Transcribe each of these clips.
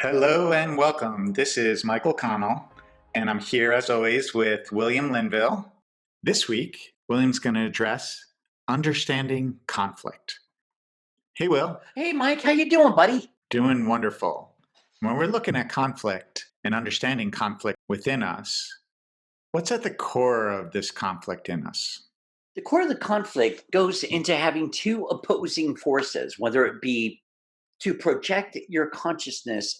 Hello and welcome. This is Michael Connell, and I'm here as always with William Linville. This week, William's going to address understanding conflict. Hey, Will. Hey, Mike, how you doing, buddy? Doing wonderful. When we're looking at conflict and understanding conflict within us, what's at the core of this conflict in us? The core of the conflict goes into having two opposing forces, whether it be to project your consciousness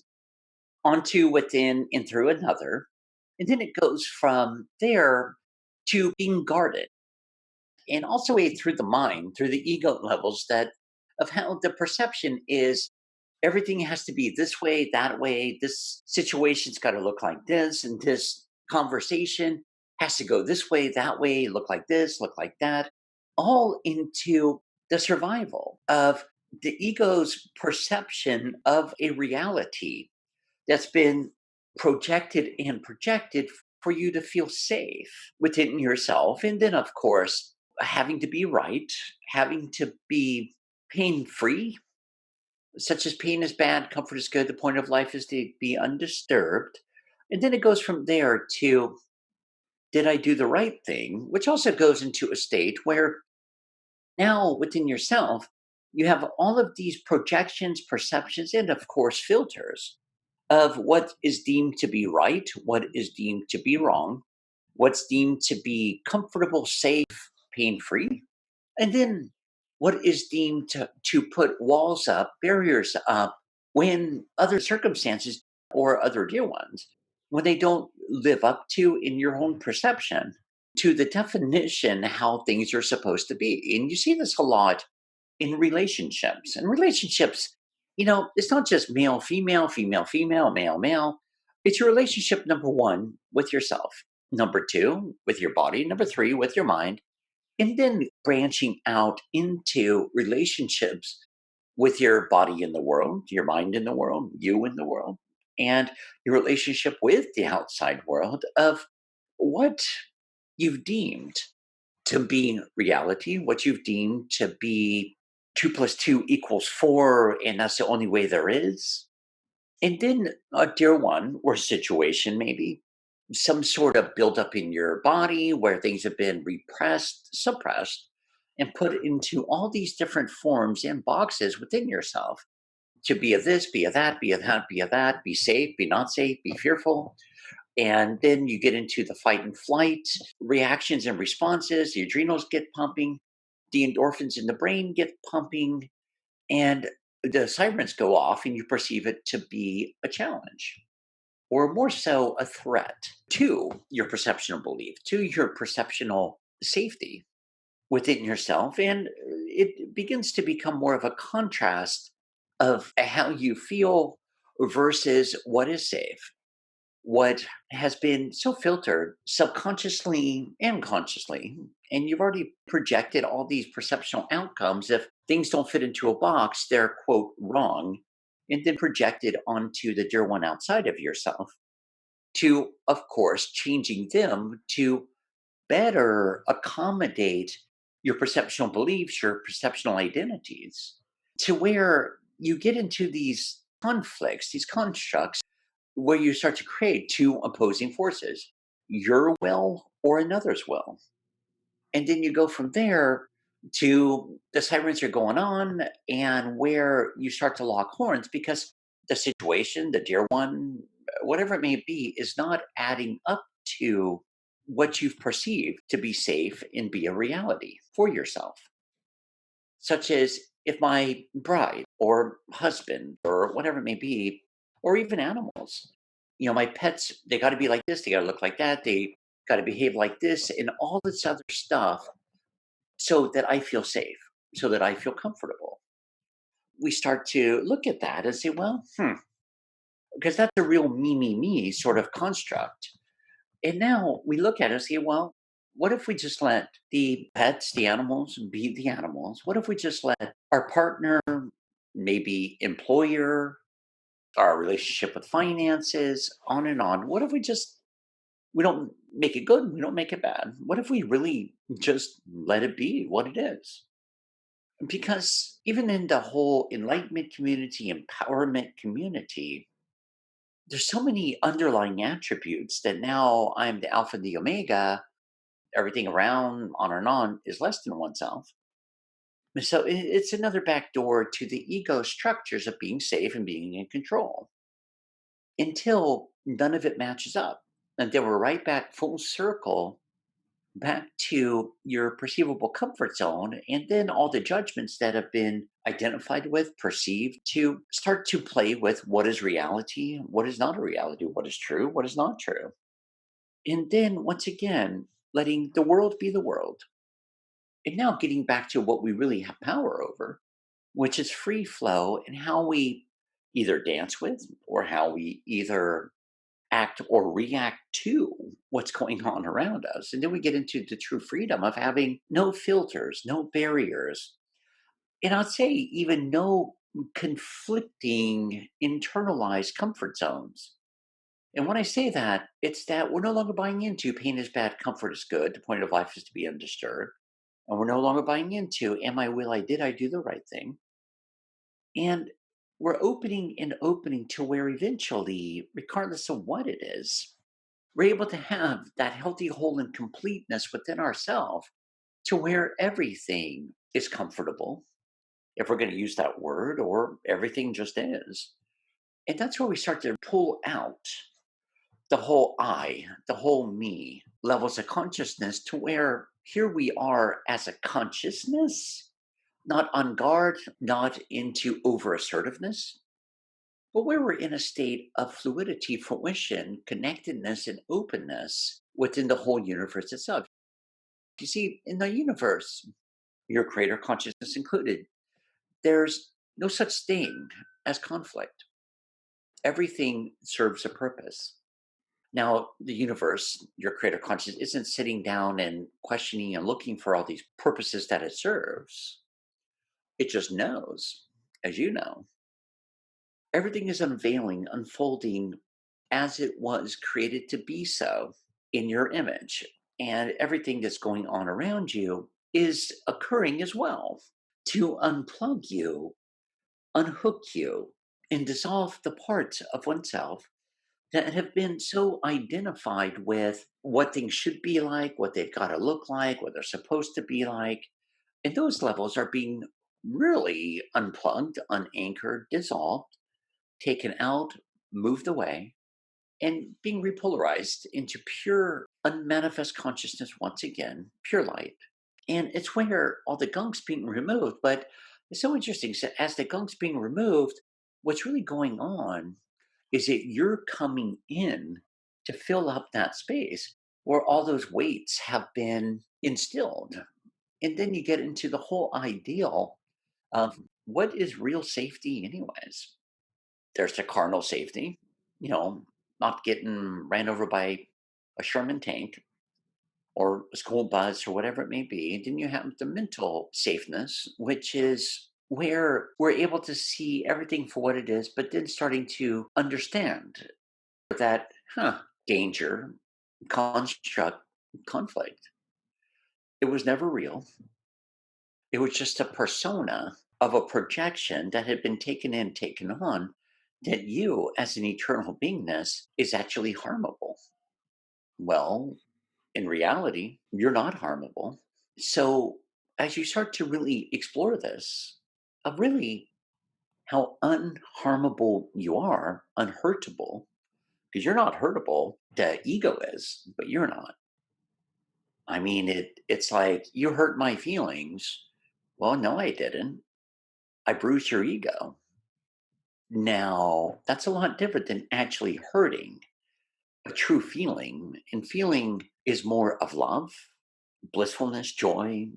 onto within and through another. And then it goes from there to being guarded. And also through the mind, through the ego levels that of how the perception is everything has to be this way, that way. This situation's got to look like this, and this conversation has to go this way, that way, look like this, look like that, all into the survival of the ego's perception of a reality that's been projected for you to feel safe within yourself. And then, of course, having to be right, having to be pain free, such as pain is bad, comfort is good, the point of life is to be undisturbed. And then it goes from there to did I do the right thing, which also goes into a state where now within yourself, you have all of these projections, perceptions, and of course, filters of what is deemed to be right, what is deemed to be wrong, what's deemed to be comfortable, safe, pain free, and then what is deemed to put walls up, barriers up, when other circumstances or other dear ones, when they don't live up to, in your own perception, to the definition how things are supposed to be. And you see this a lot in relationships. And relationships, it's not just male, female, female, female, male, male. It's your relationship, number one, with yourself, number two, with your body, number three, with your mind, and then branching out into relationships with your body in the world, your mind in the world, you in the world, and your relationship with the outside world of what you've deemed to be reality, what you've deemed to be 2 plus 2 equals 4, and that's the only way there is. And then a dear one or situation, maybe some sort of buildup in your body where things have been repressed, suppressed, and put into all these different forms and boxes within yourself to be a this, be a that, be a that, be a that, be safe, be not safe, be fearful. And then you get into the fight and flight reactions and responses. The adrenals get pumping, the endorphins in the brain get pumping, and the sirens go off, and you perceive it to be a challenge or more so a threat to your perceptional belief, to your perceptional safety within yourself. And it begins to become more of a contrast of how you feel versus what is safe, what has been so filtered subconsciously and consciously. And you've already projected all these perceptual outcomes. If things don't fit into a box, they're, quote, wrong, and then projected onto the dear one outside of yourself to, of course, changing them to better accommodate your perceptual beliefs, your perceptual identities, to where you get into these conflicts, these constructs, where you start to create two opposing forces, your will or another's will. And then you go from there to the sirens are going on, and where you start to lock horns because the situation, the dear one, whatever it may be, is not adding up to what you've perceived to be safe and be a reality for yourself. Such as if my bride or husband or whatever it may be, or even animals, my pets, they got to be like this, they got to look like that, they got to behave like this, and all this other stuff so that I feel safe, so that I feel comfortable. We start to look at that and say, well, because that's a real me sort of construct. And now we look at it and say, well, what if we just let the pets, the animals, be the animals? What if we just let our partner, maybe employer, our relationship with finances, on and on? What if we don't make it good, we don't make it bad? What if we really just let it be what it is? Because even in the whole enlightenment community, empowerment community, there's so many underlying attributes that now I'm the alpha and the omega, everything around, on and on, is less than oneself. And so it's another backdoor to the ego structures of being safe and being in control until none of it matches up. And then we're right back full circle back to your perceivable comfort zone, and then all the judgments that have been identified with, perceived, to start to play with what is reality, what is not a reality, what is true, what is not true. And then once again, letting the world be the world. And now getting back to what we really have power over, which is free flow and how we either dance with or how we either act or react to what's going on around us. And then we get into the true freedom of having no filters, no barriers, and I'd say even no conflicting internalized comfort zones. And when I say that, it's that we're no longer buying into pain is bad, comfort is good. The point of life is to be undisturbed. And we're no longer buying into, am I, will I, did I do the right thing? And we're opening and opening to where eventually, regardless of what it is, we're able to have that healthy whole and completeness within ourselves to where everything is comfortable, if we're going to use that word, or everything just is. And that's where we start to pull out the whole I, the whole me levels of consciousness to where here we are as a consciousness, not on guard, not into over assertiveness, but where we're in a state of fluidity, fruition, connectedness, and openness within the whole universe itself. You see, in the universe, your creator consciousness included, there's no such thing as conflict. Everything serves a purpose. Now, the universe, your creator consciousness, isn't sitting down and questioning and looking for all these purposes that it serves. It just knows, as you know, everything is unveiling, unfolding as it was created to be so in your image. And everything that's going on around you is occurring as well to unplug you, unhook you, and dissolve the parts of oneself that have been so identified with what things should be like, what they've got to look like, what they're supposed to be like. And those levels are being really unplugged, unanchored, dissolved, taken out, moved away, and being repolarized into pure, unmanifest consciousness once again, pure light. And it's where all the gunk's being removed. But it's so interesting. So as the gunk's being removed, what's really going on is that you're coming in to fill up that space where all those weights have been instilled. And then you get into the whole ideal of what is real safety, anyways. There's the carnal safety, you know, not getting ran over by a Sherman tank or a school bus or whatever it may be. And then you have the mental safeness, which is where we're able to see everything for what it is, but then starting to understand that, danger, construct, conflict. It was never real. It was just a persona of a projection that had been taken in, taken on, that you, as an eternal beingness, is actually harmable. Well, in reality, you're not harmable. So, as you start to really explore this, of really how unharmable you are, unhurtable, because you're not hurtable, the ego is, but you're not. I mean, it's like, you hurt my feelings. Well, no, I didn't. I bruised your ego. Now, that's a lot different than actually hurting a true feeling. And feeling is more of love, blissfulness, joy,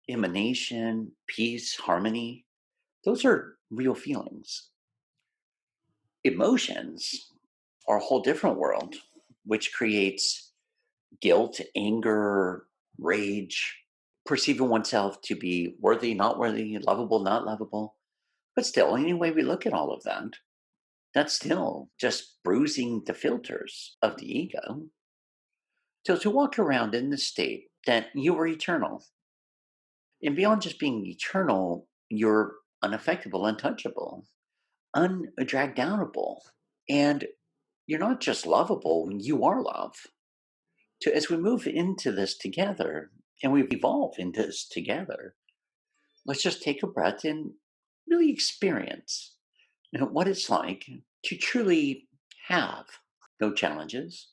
emanation, peace, harmony. Those are real feelings. Emotions are a whole different world, which creates guilt, anger, rage, perceiving oneself to be worthy, not worthy, lovable, not lovable. But still, any way we look at all of that, that's still just bruising the filters of the ego. So to walk around in the state that you are eternal, and beyond just being eternal, you're unaffectable, untouchable, undragdownable. And you're not just lovable, you are love. So as we move into this together and we evolve into this together, let's just take a breath and really experience what it's like to truly have no challenges.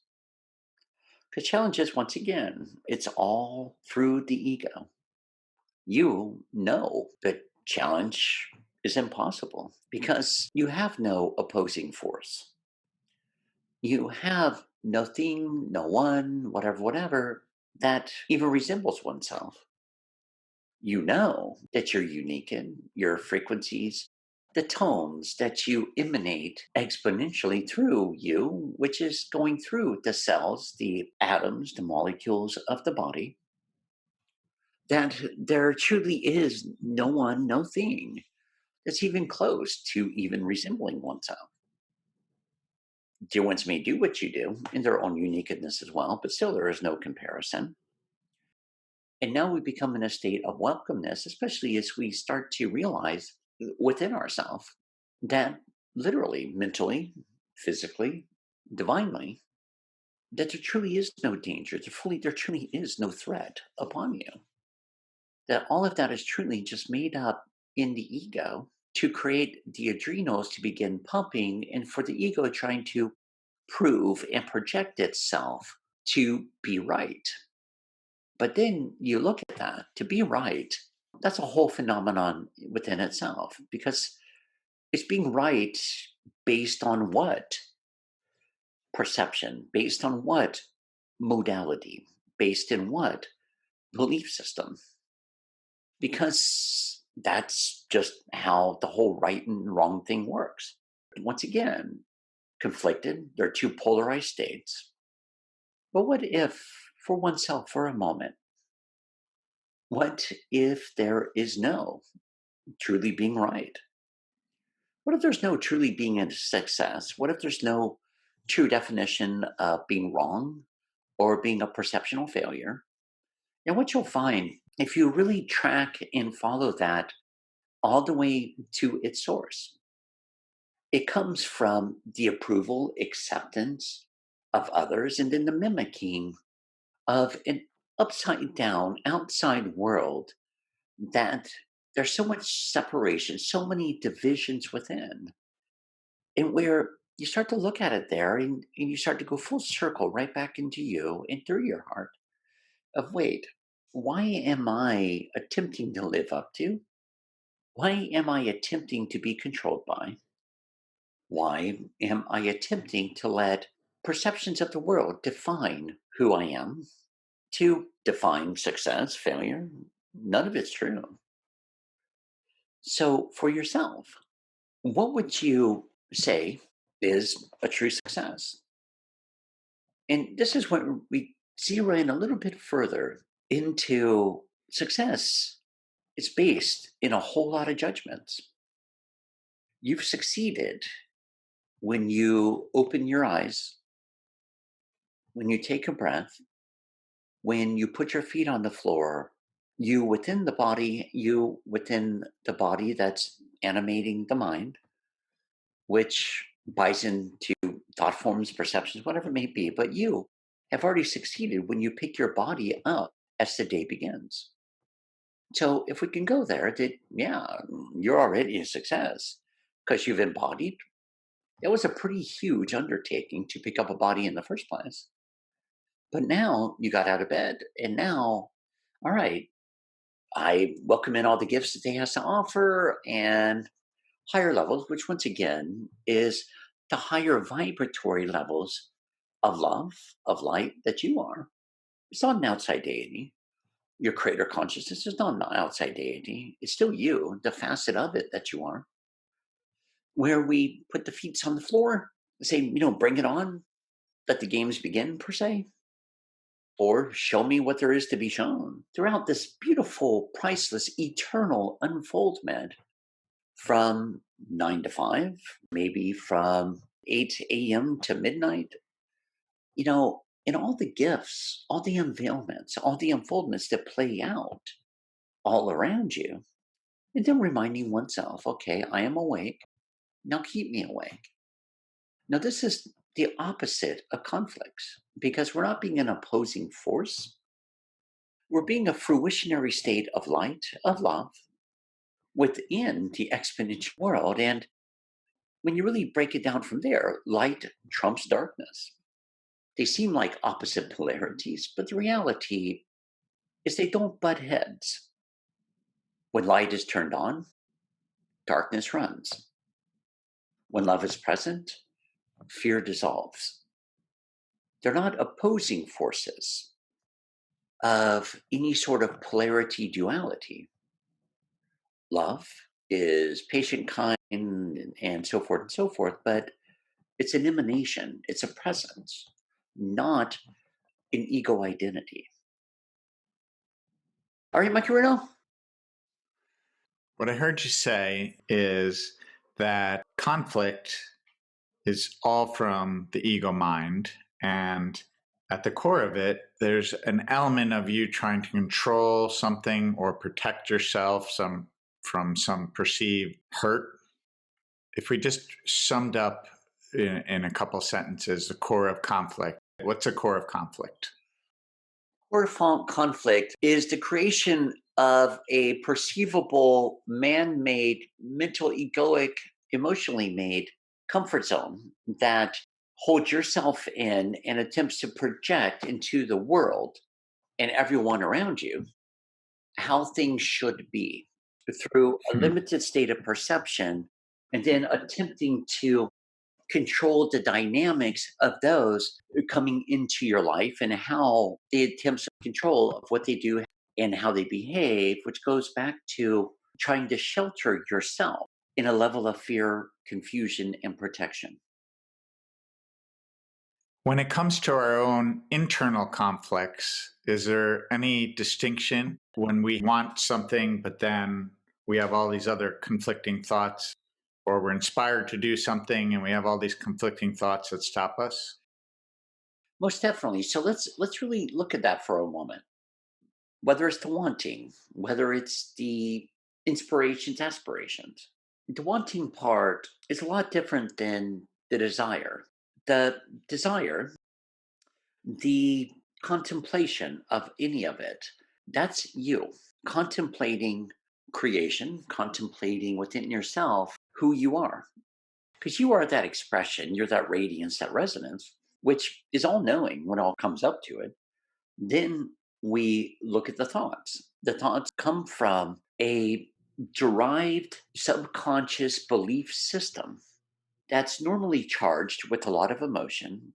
Because challenges, once again, it's all through the ego. You know that challenge is impossible because you have no opposing force. You have nothing, no one, whatever, that even resembles oneself. You know that you're unique in your frequencies, the tones that you emanate exponentially through you, which is going through the cells, the atoms, the molecules of the body, that there truly is no one, no thing that's even close to even resembling oneself. Dear ones may do what you do in their own uniqueness as well, but still there is no comparison. And now we become in a state of welcomeness, especially as we start to realize within ourselves that literally, mentally, physically, divinely, that there truly is no danger, there truly is no threat upon you. That all of that is truly just made up in the ego to create the adrenals to begin pumping and for the ego trying to prove and project itself to be right. But then you look at that, to be right, that's a whole phenomenon within itself because it's being right based on what perception, based on what modality, based in what belief system, because that's just how the whole right and wrong thing works. Once again, conflicted, they're two polarized states. But what if, for oneself, for a moment, what if there is no truly being right? What if there's no truly being a success? What if there's no true definition of being wrong or being a perceptional failure? And what you'll find if you really track and follow that all the way to its source, it comes from the approval, acceptance of others, and then the mimicking of an upside down, outside world that there's so much separation, so many divisions within. And where you start to look at it there and you start to go full circle right back into you and through your heart of wait, why am I attempting to live up to? Why am I attempting to be controlled by? Why am I attempting to let perceptions of the world define who I am? To define success, failure? None of it's true. So, for yourself, what would you say is a true success? And this is when we zero in a little bit further into success. It's based in a whole lot of judgments. You've succeeded when you open your eyes, when you take a breath, when you put your feet on the floor, you within the body that's animating the mind, which buys into thought forms, perceptions, whatever it may be. But you have already succeeded when you pick your body up as the day begins. So if we can go there, that yeah, you're already a success because you've embodied. It was a pretty huge undertaking to pick up a body in the first place. But now you got out of bed, and now, all right, I welcome in all the gifts that they has to offer and higher levels, which once again is the higher vibratory levels of love, of light that you are. It's not an outside deity. Your creator consciousness is not an outside deity. It's still you, the facet of it that you are. Where we put the feet on the floor, say, bring it on, let the games begin, per se, or show me what there is to be shown throughout this beautiful, priceless, eternal unfoldment from 9 to 5, maybe from 8 a.m. to midnight, and all the gifts, all the unveilments, all the unfoldments that play out all around you. And then reminding oneself, okay, I am awake. Now keep me awake. Now, this is the opposite of conflicts because we're not being an opposing force. We're being a fruitionary state of light, of love within the exponential world. And when you really break it down from there, light trumps darkness. They seem like opposite polarities, but the reality is they don't butt heads. When light is turned on, darkness runs. When love is present, fear dissolves. They're not opposing forces of any sort of polarity duality. Love is patient, kind, and so forth and so forth, but it's an emanation, it's a presence, not an ego identity. All right, Macarino? What I heard you say is that conflict is all from the ego mind. And at the core of it, there's an element of you trying to control something or protect yourself from some perceived hurt. If we just summed up in a couple sentences the core of conflict, what's a core of conflict? Conflict is the creation of a perceivable, man made, mental, egoic, emotionally made comfort zone that holds yourself in and attempts to project into the world and everyone around you how things should be through a Hmm. limited state of perception and then attempting to control the dynamics of those coming into your life and how they attempt to control of what they do and how they behave, which goes back to trying to shelter yourself in a level of fear, confusion, and protection. When it comes to our own internal conflicts, is there any distinction when we want something, but then we have all these other conflicting thoughts, or we're inspired to do something and we have all these conflicting thoughts that stop us? Most definitely. So let's really look at that for a moment. Whether it's the wanting, whether it's the inspirations, aspirations. The wanting part is a lot different than the desire. The desire, the contemplation of any of it, that's you contemplating creation, contemplating within yourself who you are. Because you are that expression, you're that radiance, that resonance, which is all knowing when all comes up to it. Then we look at the thoughts. The thoughts come from a derived subconscious belief system that's normally charged with a lot of emotion.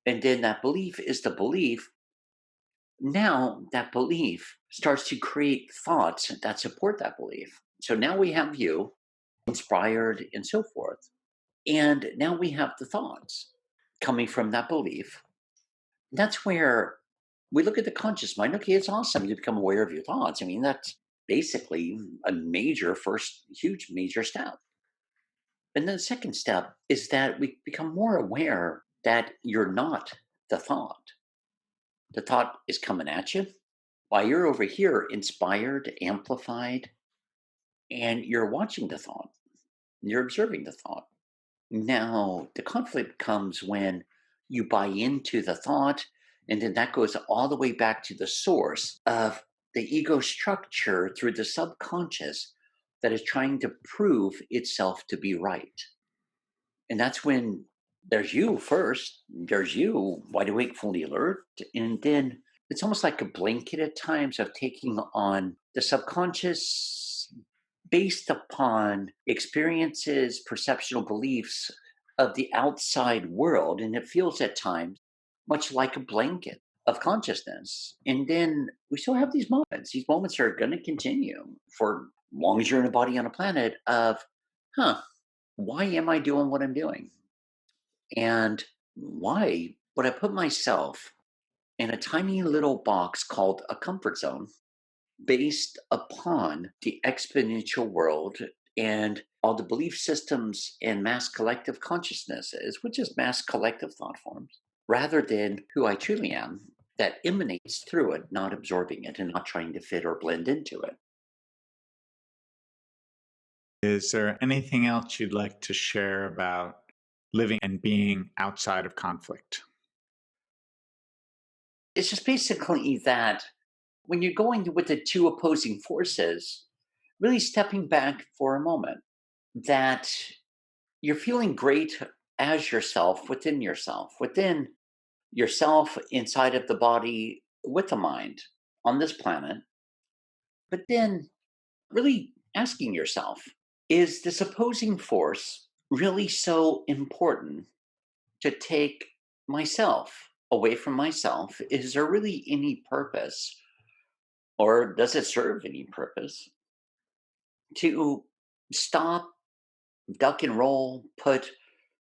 And then that belief is the belief. Now that belief starts to create thoughts that support that belief. So now we have you inspired and so forth. And now we have the thoughts coming from that belief. That's where we look at the conscious mind. Okay, it's awesome to become aware of your thoughts. I mean, that's basically a major, first huge major step. And then the second step is that we become more aware that you're not the thought. The thought is coming at you while you're over here inspired, amplified, and you're watching the thought, you're observing the thought. Now, the conflict comes when you buy into the thought, and then that goes all the way back to the source of the ego structure through the subconscious that is trying to prove itself to be right. And that's when there's you first, there's you wide awake, fully alert, and then it's almost like a blanket at times of taking on the subconscious based upon experiences, perceptual beliefs of the outside world. And it feels at times much like a blanket of consciousness. And then we still have these moments. These moments are going to continue for long as you're in a body on a planet of, huh, why am I doing what I'm doing? And why would I put myself in a tiny little box called a comfort zone based upon the exponential world and all the belief systems and mass collective consciousnesses, which is mass collective thought forms, rather than who I truly am that emanates through it, not absorbing it and not trying to fit or blend into it. Is there anything else you'd like to share about living and being outside of conflict? It's just basically that when you're going with the two opposing forces, really stepping back for a moment, that you're feeling great as within yourself inside of the body with the mind on this planet, but then really asking yourself, is this opposing force really so important to take myself away from myself? Is there really any purpose, or does it serve any purpose to stop, duck and roll, put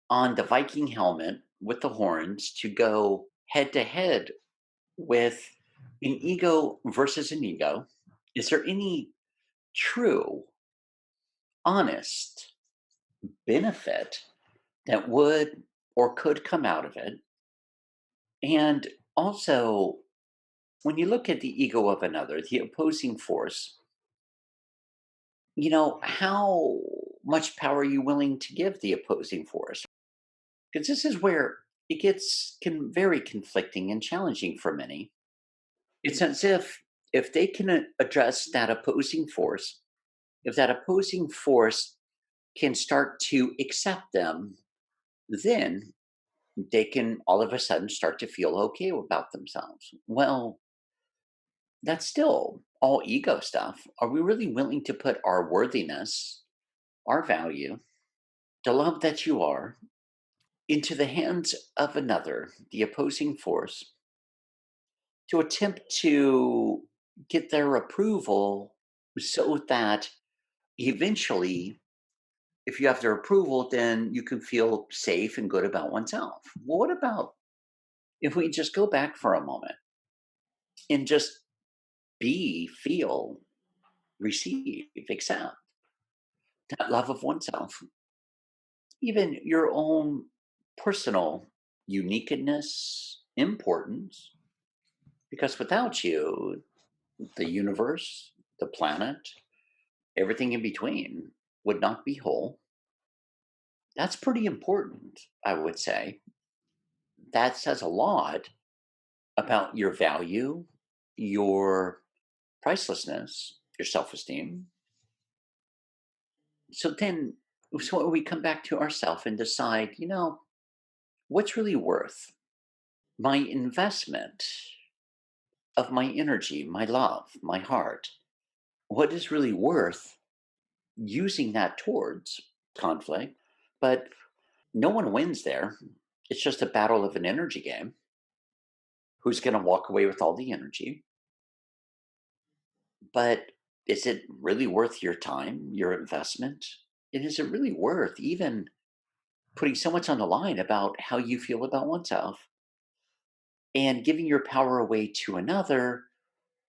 on the Viking helmet with the horns to go head to head with an ego versus an ego? Is there any true, honest benefit that would or could come out of it? And also, when you look at the ego of another, the opposing force, how much power are you willing to give the opposing force? Because this is where it gets very conflicting and challenging for many. It's as if they can address that opposing force, if that opposing force can start to accept them, then they can all of a sudden start to feel okay about themselves. Well, that's still all ego stuff. Are we really willing to put our worthiness, our value, the love that you are, into the hands of another, the opposing force, to attempt to get their approval so that eventually, if you have their approval, then you can feel safe and good about oneself? Well, what about if we just go back for a moment and just be, feel, receive, accept that love of oneself, even your own personal uniqueness, importance, because without you, the universe, the planet, everything in between would not be whole. That's pretty important, I would say. That says a lot about your value, your pricelessness, your self esteem. So when we come back to ourself and decide, what's really worth my investment of my energy, my love, my heart? What is really worth using that towards conflict? But no one wins there. It's just a battle of an energy game. Who's going to walk away with all the energy? But is it really worth your time, your investment? And is it really worth even putting so much on the line about how you feel about oneself and giving your power away to another,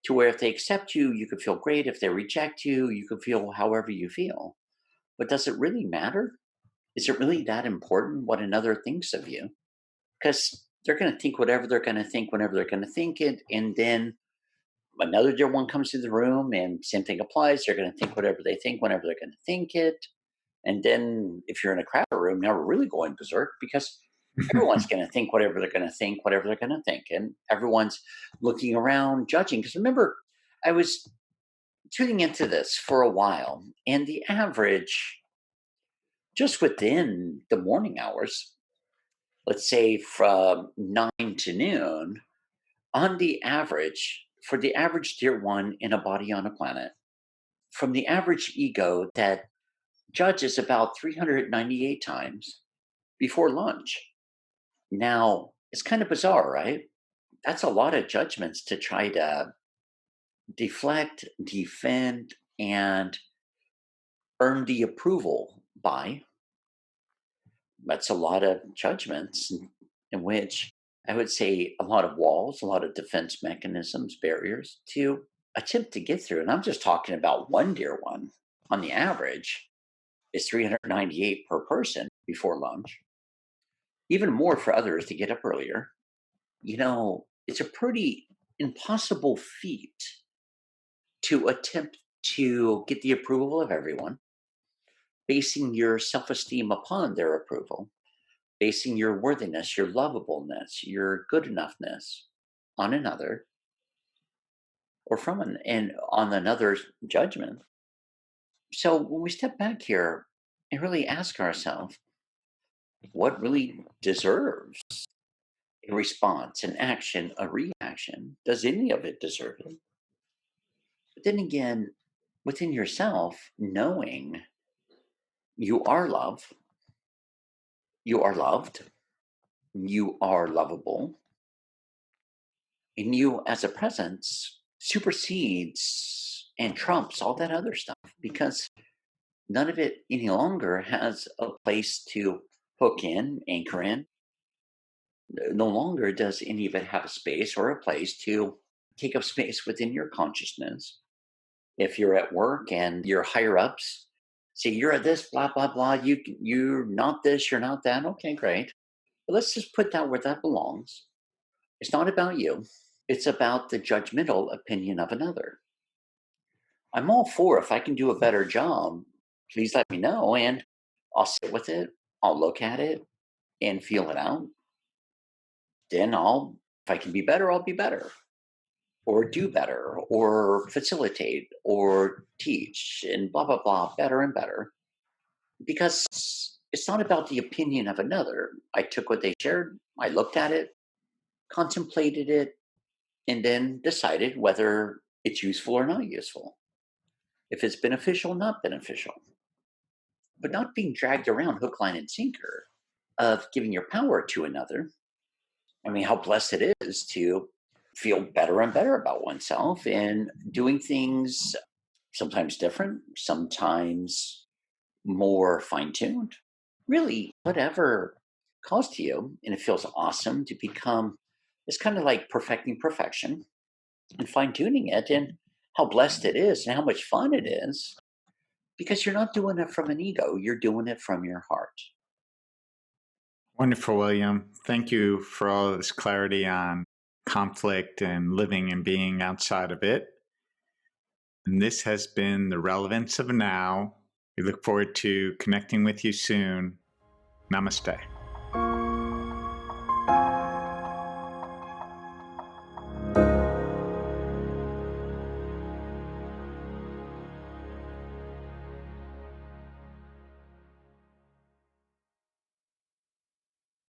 to where if they accept you, you can feel great. If they reject you, you can feel however you feel. But does it really matter? Is it really that important what another thinks of you? Because they're going to think whatever they're going to think whenever they're going to think it. And then another dear one comes to the room and same thing applies. They're going to think whatever they think whenever they're going to think it. And then if you're in a crowded room, now we're really going berserk because everyone's going to think whatever they're going to think, whatever they're going to think. And everyone's looking around, judging. Because remember, I was tuning into this for a while, and the average, just within the morning hours, let's say from 9 to noon, on the average, for the average dear one in a body on a planet, from the average ego that judges about 398 times before lunch. Now, it's kind of bizarre, right? That's a lot of judgments to try to deflect, defend, and earn the approval by. That's a lot of judgments in which I would say a lot of walls, a lot of defense mechanisms, barriers to attempt to get through. And I'm just talking about one dear one. On the average, is 398 per person before lunch, even more for others to get up earlier. It's a pretty impossible feat to attempt to get the approval of everyone, basing your self esteem upon their approval. basing your worthiness, your lovableness, your good enoughness on another or from an and on another's judgment. So when we step back here and really ask ourselves, what really deserves a response, an action, a reaction? Does any of it deserve it? But then again, within yourself, knowing you are love, you are loved, you are lovable, and you as a presence supersedes and trumps all that other stuff because none of it any longer has a place to hook in, anchor in. No longer does any of it have a space or a place to take up space within your consciousness. If you're at work and your higher ups say you're at this, blah blah blah, you're not this, you're not that. Okay, great. But let's just put that where that belongs. It's not about you. It's about the judgmental opinion of another. I'm all for if I can do a better job, please let me know and I'll sit with it. I'll look at it and feel it out. Then if I can be better, I'll be better or do better or facilitate or teach and blah, blah, blah, better and better. Because it's not about the opinion of another. I took what they shared, I looked at it, contemplated it, and then decided whether it's useful or not useful. If it's beneficial, not beneficial, but not being dragged around hook, line, and sinker of giving your power to another. I mean, how blessed it is to feel better and better about oneself and doing things sometimes different, sometimes more fine tuned. Really, whatever calls to you, and it feels awesome to become. It's kind of like perfecting perfection and fine tuning it, and how blessed it is, and how much fun it is because you're not doing it from an ego, you're doing it from your heart. Wonderful, William. Thank you for all this clarity on conflict and living and being outside of it. And this has been The Relevance of Now. We look forward to connecting with you soon. Namaste.